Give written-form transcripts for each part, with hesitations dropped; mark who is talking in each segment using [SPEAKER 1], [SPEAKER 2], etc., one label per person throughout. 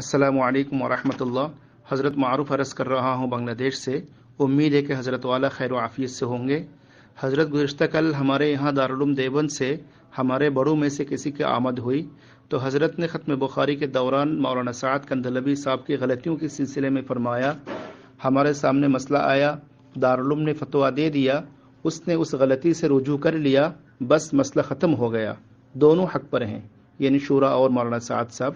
[SPEAKER 1] السلام علیکم ورحمۃ اللہ۔ حضرت معروف عرض کر رہا ہوں بنگلہ دیش سے۔ امید ہے کہ حضرت والا خیر و عافیت سے ہوں گے۔ حضرت گزشتہ کل ہمارے یہاں دارالعلوم دیوبند سے ہمارے بڑوں میں سے کسی کی آمد ہوئی تو حضرت نے ختم بخاری کے دوران مولانا سعد کندلوی صاحب کی غلطیوں کے سلسلے میں فرمایا، ہمارے سامنے مسئلہ آیا، دارالعلوم نے فتویٰ دے دیا، اس نے اس غلطی سے رجوع کر لیا، بس مسئلہ ختم ہو گیا، دونوں حق پر ہیں، یعنی شورا اور مولانا سعد صاحب۔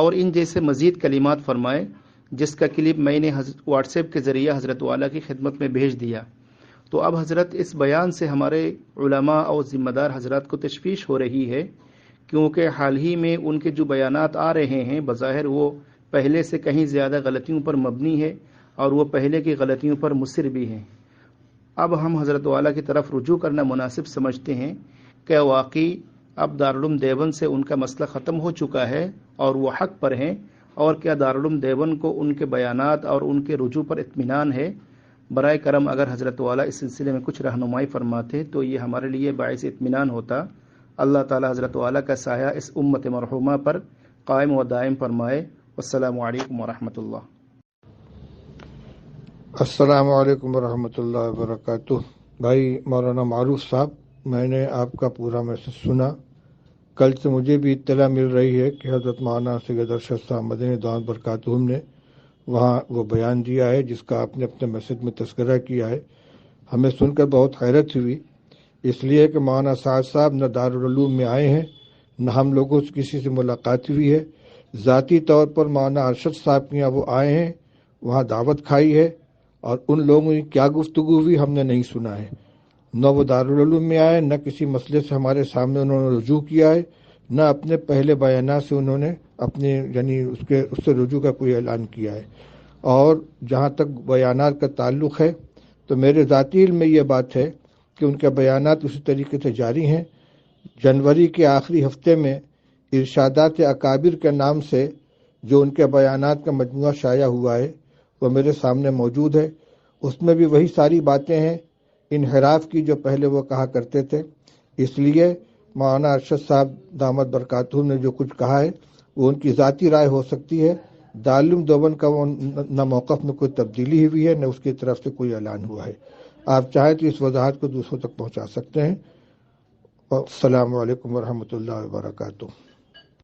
[SPEAKER 1] اور ان جیسے مزید کلمات فرمائے، جس کا کلپ میں نے واٹس ایپ کے ذریعے حضرت والا کی خدمت میں بھیج دیا۔ تو اب حضرت اس بیان سے ہمارے علماء اور ذمہ دار حضرات کو تشویش ہو رہی ہے، کیونکہ حال ہی میں ان کے جو بیانات آ رہے ہیں بظاہر وہ پہلے سے کہیں زیادہ غلطیوں پر مبنی ہے اور وہ پہلے کی غلطیوں پر مصر بھی ہیں۔ اب ہم حضرت والا کی طرف رجوع کرنا مناسب سمجھتے ہیں کہ واقعی اب دارالعلوم دیوبند سے ان کا مسئلہ ختم ہو چکا ہے اور وہ حق پر ہیں، اور کیا دارالعلوم دیوبند کو ان کے بیانات اور ان کے رجوع پر اطمینان ہے؟ برائے کرم اگر حضرت والا اس سلسلے میں کچھ رہنمائی فرماتے تو یہ ہمارے لیے باعث اطمینان ہوتا۔ اللہ تعالی حضرت والا کا سایہ اس امت مرحومہ پر قائم و دائم فرمائے۔ السلام علیکم ورحمۃ اللہ۔
[SPEAKER 2] السلام علیکم ورحمۃ اللہ وبرکاتہ۔ بھائی مولانا معروف صاحب، میں نے آپ کا پورا میسج سنا۔ کل سے مجھے بھی اطلاع مل رہی ہے کہ حضرت مولانا سید ارشد صاحب مدنی دامت برکاتہم نے وہاں وہ بیان دیا ہے جس کا آپ نے اپنے میسج میں تذکرہ کیا ہے۔ ہمیں سن کر بہت حیرت ہوئی، اس لیے کہ مولانا سعد صاحب نہ دارالعلوم میں آئے ہیں، نہ ہم لوگوں سے کسی سے ملاقات ہوئی ہے۔ ذاتی طور پر مولانا ارشد صاحب کے یہاں وہ آئے ہیں، وہاں دعوت کھائی ہے، اور ان لوگوں کی کیا گفتگو ہوئی ہم نے نہیں سنا ہے۔ نہ وہ دارالعلوم میں آئے، نہ کسی مسئلے سے ہمارے سامنے انہوں نے رجوع کیا ہے، نہ اپنے پہلے بیانات سے انہوں نے اپنے یعنی اس سے رجوع کا کوئی اعلان کیا ہے۔ اور جہاں تک بیانات کا تعلق ہے تو میرے ذاتی علم میں یہ بات ہے کہ ان کے بیانات اسی طریقے سے جاری ہیں۔ جنوری کے آخری ہفتے میں ارشادات اکابر کے نام سے جو ان کے بیانات کا مجموعہ شائع ہوا ہے وہ میرے سامنے موجود ہے۔ اس میں بھی وہی ساری باتیں ہیں انحراف کی جو پہلے وہ کہا کرتے تھے۔ اس لیے مولانا ارشد صاحب دامت برکاتہم نے جو کچھ کہا ہے وہ ان کی ذاتی رائے ہو سکتی ہے۔ دارالعلوم دیوبند کا وہ نہ موقف میں کوئی تبدیلی ہوئی ہے، نہ اس کی طرف سے کوئی اعلان ہوا ہے۔ آپ چاہیں تو اس وضاحت کو دوسروں تک پہنچا سکتے ہیں۔ السلام علیکم ورحمۃ اللہ وبرکاتہ۔